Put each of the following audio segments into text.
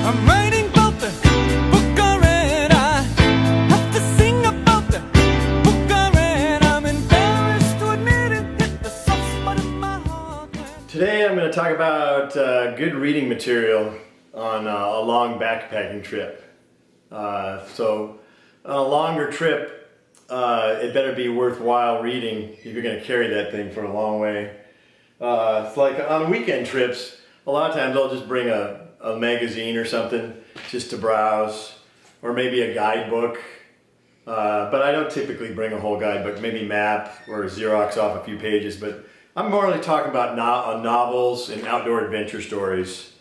I'm writing about the book I read. I have to sing about the book I read. I'm embarrassed to admit it, hit the soft spot in my heart. Today I'm going to talk about good reading material on a long backpacking trip. So on a longer trip, it better be worthwhile reading if you're going to carry that thing for a long way. It's like on weekend trips, a lot of times I'll just bring a magazine or something just to browse, or maybe a guidebook. But I don't typically bring a whole guidebook, maybe map or Xerox off a few pages. But I'm more really talking about novels and outdoor adventure stories.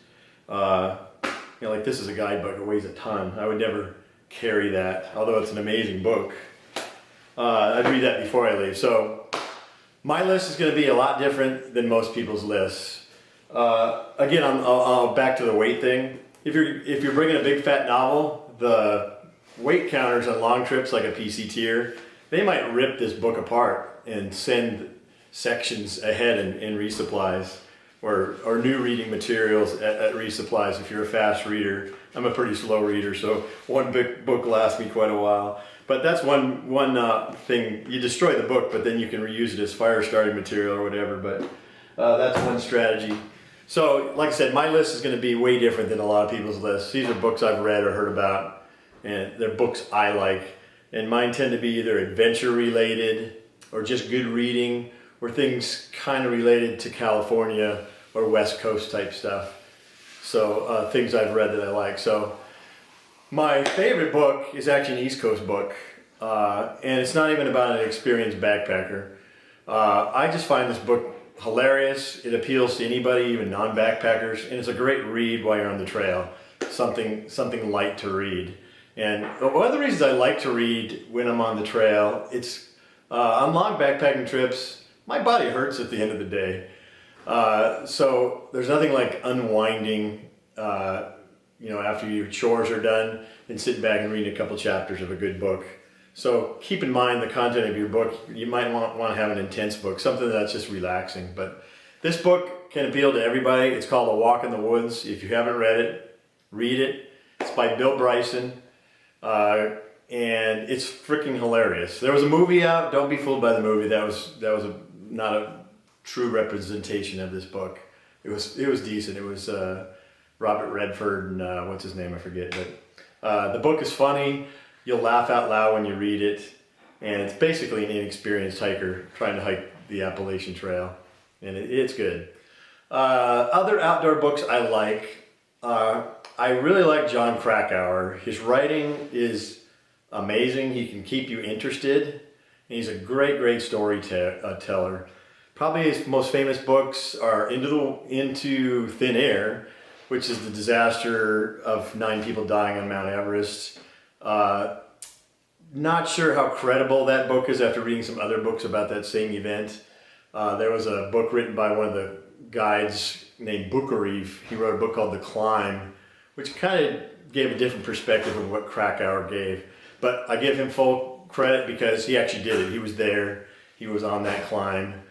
Like this is a guidebook, it weighs a ton. I would never carry that, although it's an amazing book. I'd read that before I leave. So my list is going to be a lot different than most people's lists. Again, I'll back to the weight thing. If you're bringing a big fat novel, the weight counters on long trips like a PCTer, they might rip this book apart and send sections ahead in resupplies or new reading materials at resupplies if you're a fast reader. I'm a pretty slow reader, so one big book lasts me quite a while. But that's one thing. You destroy the book, but then you can reuse it as fire starting material or whatever. But that's one strategy. So, like I said, my list is going to be way different than a lot of people's lists. These are books I've read or heard about, and they're books I like. And mine tend to be either adventure related or just good reading, or things kind of related to California or West Coast type stuff. So things I've read that I like. So my favorite book is actually an East Coast book, and it's not even about an experienced backpacker. I just find this book hilarious. It appeals to anybody, even non-backpackers, and it's a great read while you're on the trail. Something light to read. And one of the reasons I like to read when I'm on the trail, it's on long backpacking trips, my body hurts at the end of the day. So there's nothing like unwinding, after your chores are done, and sitting back and reading a couple chapters of a good book. So keep in mind the content of your book. You might want to have an intense book, something that's just relaxing. But this book can appeal to everybody. It's called A Walk in the Woods. If you haven't read it, read it. It's by Bill Bryson, and it's freaking hilarious. There was a movie out. Don't be fooled by the movie. That was not a true representation of this book. It was decent. It was Robert Redford and what's his name, I forget. But the book is funny. You'll laugh out loud when you read it, and it's basically an inexperienced hiker trying to hike the Appalachian Trail, and it's good. Other outdoor books I like. I really like Jon Krakauer. His writing is amazing. He can keep you interested, and he's a great storyteller. Probably his most famous books are Into Thin Air, which is the disaster of 9 people dying on Mount Everest. Not sure how credible that book is after reading some other books about that same event. There was a book written by one of the guides named Bukarev. He wrote a book called The Climb, which kind of gave a different perspective of what Krakauer gave. But I give him full credit because he actually did it. He was there. He was on that climb.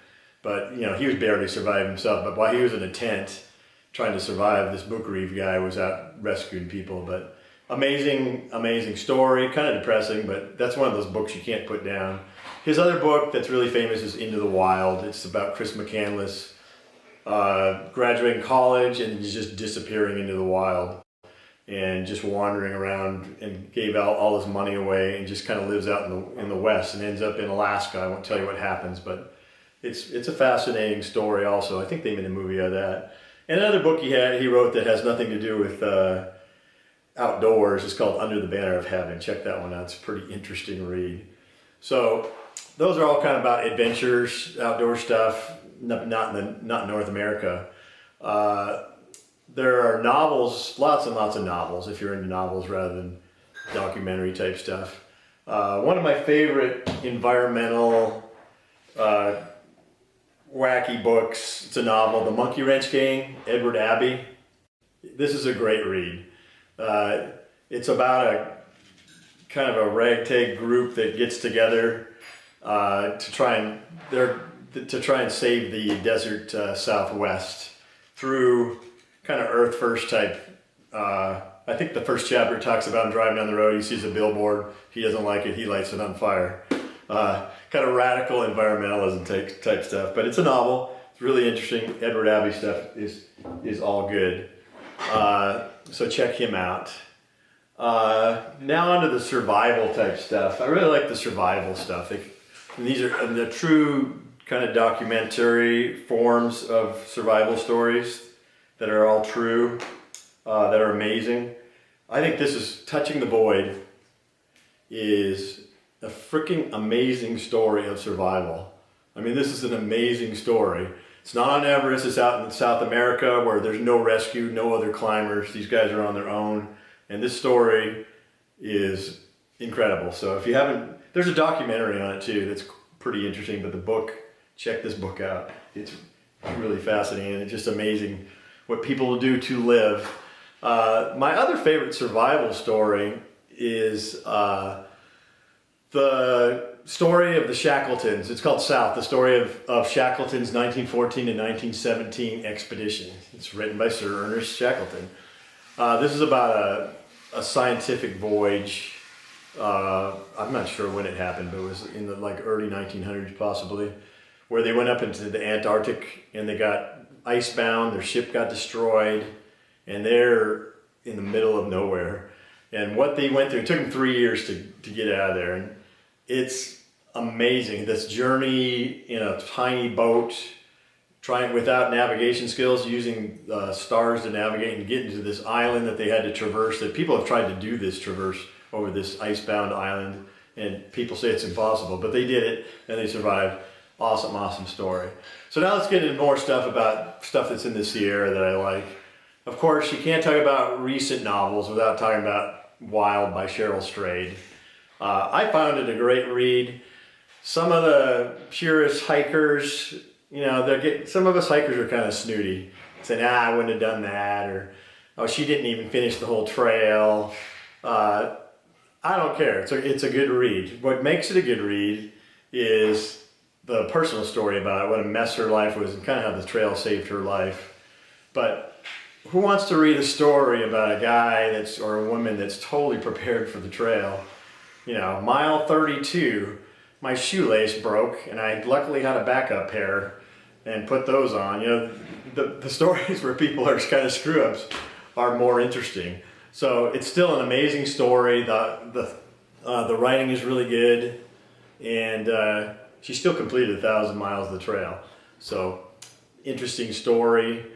But, he was barely surviving himself. But while he was in a tent trying to survive, this Bukarev guy was out rescuing people. But amazing story, kind of depressing, but that's one of those books you can't put down. His other book that's really famous is Into the Wild. It's about Chris McCandless graduating college and he's just disappearing into the wild and just wandering around, and gave out all his money away and just kind of lives out in the West and ends up in Alaska. I won't tell you what happens, but it's a fascinating story also. I think they made a movie out of that. And another book he wrote that has nothing to do with outdoors is called Under the Banner of Heaven. Check that one out. It's a pretty interesting read. So those are all kind of about adventures, outdoor stuff, not in North America. There are novels, lots and lots of novels, if you're into novels rather than documentary type stuff. One of my favorite environmental wacky books, it's a novel, The Monkey Wrench Gang, Edward Abbey. This is a great read. It's about a kind of a ragtag group that gets together to try and save the desert Southwest through kind of Earth First type I think the first chapter talks about him driving down the road. He sees a billboard. He doesn't like it. He lights it on fire. Kind of radical environmentalism type stuff. But it's a novel. It's really interesting. Edward Abbey stuff is all good. So check him out. Now onto the survival type stuff. I really like the survival stuff. These are the true kind of documentary forms of survival stories that are all true, that are amazing. I think this is Touching the Void is a freaking amazing story of survival. I mean, this is an amazing story. It's not on Everest, it's out in South America where there's no rescue, no other climbers. These guys are on their own. And this story is incredible. So if you haven't, there's a documentary on it too that's pretty interesting, but the book, check this book out. It's really fascinating and it's just amazing what people do to live. My other favorite survival story is the story of the Shackletons. It's called South, the story of Shackleton's 1914 to 1917 expedition. It's written by Sir Ernest Shackleton. This is about a scientific voyage. I'm not sure when it happened, but it was in the early 1900s possibly, where they went up into the Antarctic and they got icebound, their ship got destroyed, and they're in the middle of nowhere. And what they went through, it took them 3 years to get out of there. And it's amazing, this journey in a tiny boat, trying without navigation skills, using stars to navigate and get into this island that they had to traverse, that people have tried to do this traverse over this icebound island, and people say it's impossible, but they did it and they survived. Awesome, awesome story. So now let's get into more stuff about stuff that's in the Sierra that I like. Of course, you can't talk about recent novels without talking about Wild by Cheryl Strayed. I found it a great read. Some of the purist hikers, some of us hikers are kind of snooty, saying, I wouldn't have done that, or, oh, she didn't even finish the whole trail. I don't care. It's a good read. What makes it a good read is the personal story about it, what a mess her life was, and kind of how the trail saved her life. But who wants to read a story about a guy or a woman that's totally prepared for the trail? Mile 32, my shoelace broke, and I luckily had a backup pair and put those on. The stories where people are kind of screw-ups are more interesting. So it's still an amazing story. The writing is really good, and she still completed 1,000 miles of the trail. So interesting story.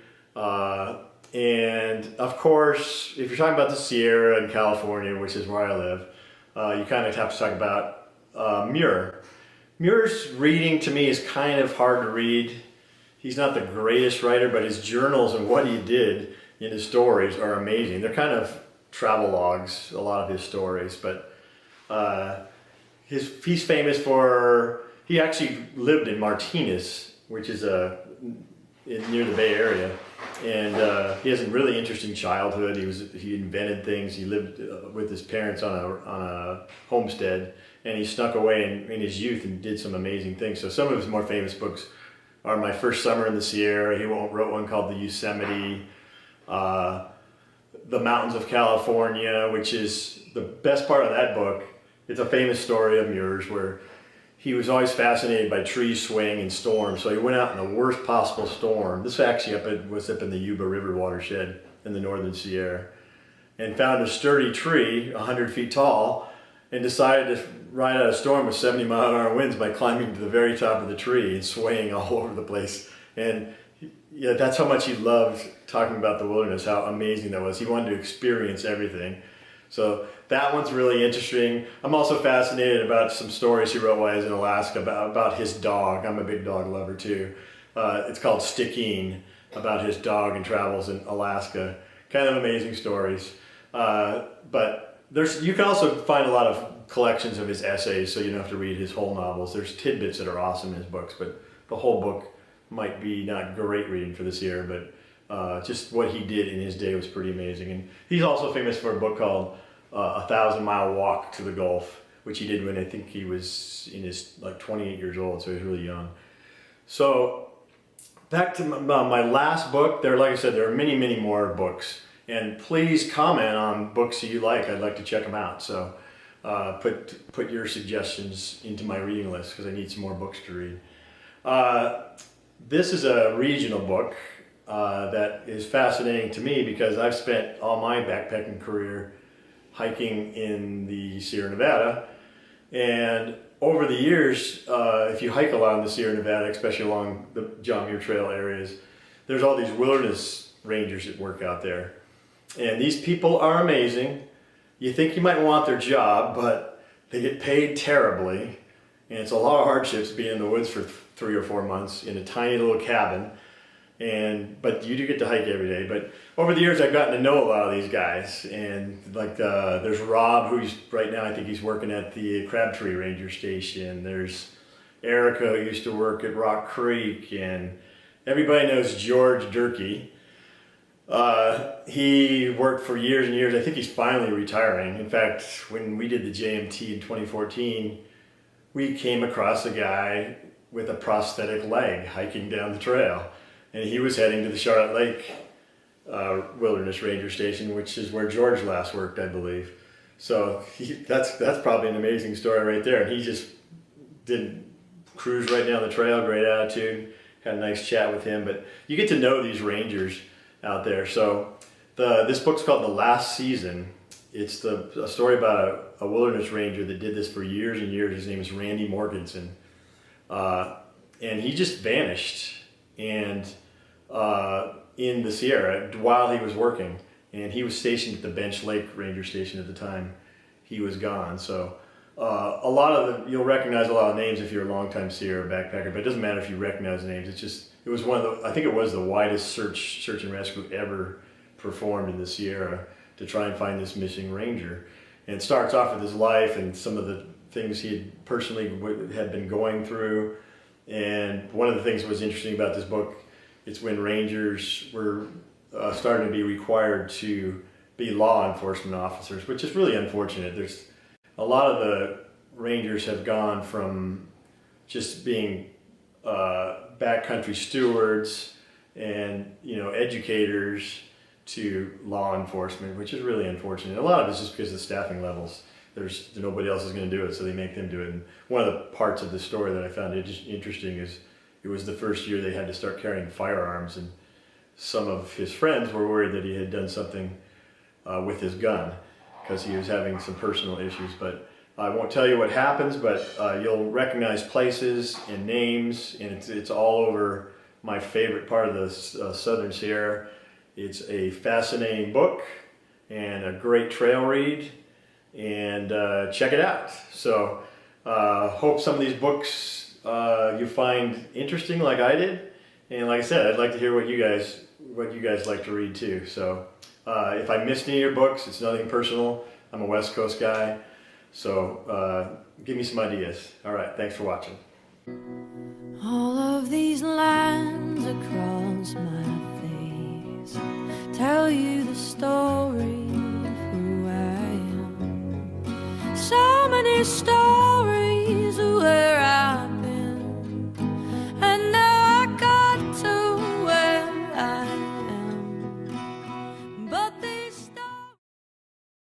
And of course, if you're talking about the Sierra in California, which is where I live, you kind of have to talk about Muir. Muir's reading to me is kind of hard to read. He's not the greatest writer, but his journals and what he did in his stories are amazing. They're kind of travel logs, a lot of his stories, but he's famous for, he actually lived in Martinez, which is near the Bay Area, and he has a really interesting childhood. He invented things. He lived with his parents on a homestead, and he snuck away in his youth and did some amazing things. So some of his more famous books are My First Summer in the Sierra. He wrote one called The Yosemite, The Mountains of California, which is the best part of that book. It's a famous story of Muir's where he was always fascinated by trees swaying in storms, so he went out in the worst possible storm. This actually was up in the Yuba River watershed in the northern Sierra, and found a sturdy tree 100 feet tall and decided to ride out a storm with 70-mile-an-hour winds by climbing to the very top of the tree and swaying all over the place. And that's how much he loved talking about the wilderness, how amazing that was. He wanted to experience everything. So that one's really interesting. I'm also fascinated about some stories he wrote while he was in Alaska about his dog. I'm a big dog lover too. It's called Stickeen, about his dog and travels in Alaska. Kind of amazing stories. But you can also find a lot of collections of his essays, so you don't have to read his whole novels. There's tidbits that are awesome in his books, but the whole book might be not great reading for this year, but just what he did in his day was pretty amazing. And he's also famous for a book called 1,000-Mile Walk to the Gulf, which he did when I think he was in his 28 years old, so he was really young. So back to my last book. Like I said, there are many, many more books, And please comment on books that you like. I'd like to check them out. So put your suggestions into my reading list because I need some more books to read. This is a regional book that is fascinating to me because I've spent all my backpacking career hiking in the Sierra Nevada. And over the years, if you hike along the Sierra Nevada, especially along the John Muir Trail areas, there's all these wilderness rangers that work out there. And these people are amazing. You think you might want their job, but they get paid terribly. And it's a lot of hardships being in the woods for 3 or 4 months in a tiny little cabin. But you do get to hike every day. But over the years, I've gotten to know a lot of these guys. And like there's Rob, who's right now, I think he's working at the Crabtree Ranger Station. There's Erica, who used to work at Rock Creek. And everybody knows George Durkee. He worked for years and years. I think he's finally retiring. In fact, when we did the JMT in 2014, we came across a guy with a prosthetic leg hiking down the trail. And he was heading to the Charlotte Lake Wilderness Ranger Station, which is where George last worked, I believe. So that's probably an amazing story right there. And he just did cruise right down the trail, great attitude, had a nice chat with him. But you get to know these rangers out there. So this book's called The Last Season. It's a story about a wilderness ranger that did this for years and years. His name is Randy Morganson. And he just vanished and in the Sierra while he was working. And he was stationed at the Bench Lake Ranger Station at the time he was gone. So you'll recognize a lot of names if you're a longtime Sierra backpacker, but it doesn't matter if you recognize names. It was I think it was the widest search and rescue ever performed in the Sierra to try and find this missing ranger. And it starts off with his life and some of the things he had personally had been going through. And one of the things that was interesting about this book, it's when rangers were starting to be required to be law enforcement officers, which is really unfortunate. There's a lot of the rangers have gone from just being backcountry stewards and educators to law enforcement, which is really unfortunate. A lot of it's just because of the staffing levels. Nobody else is going to do it, so they make them do it. And one of the parts of the story that I found interesting is it was the first year they had to start carrying firearms, and some of his friends were worried that he had done something with his gun because he was having some personal issues. But I won't tell you what happens, but you'll recognize places and names, and it's all over my favorite part of the Southern Sierra. It's a fascinating book and a great trail read, and check it out. So hope some of these books you find interesting like I did, and like I said, I'd like to hear what you guys like to read too. So if I missed any of your books, it's nothing personal. I'm a West Coast guy, so give me some ideas. All right, thanks for watching. All of these lines across my face tell you the story of who I am. So many stories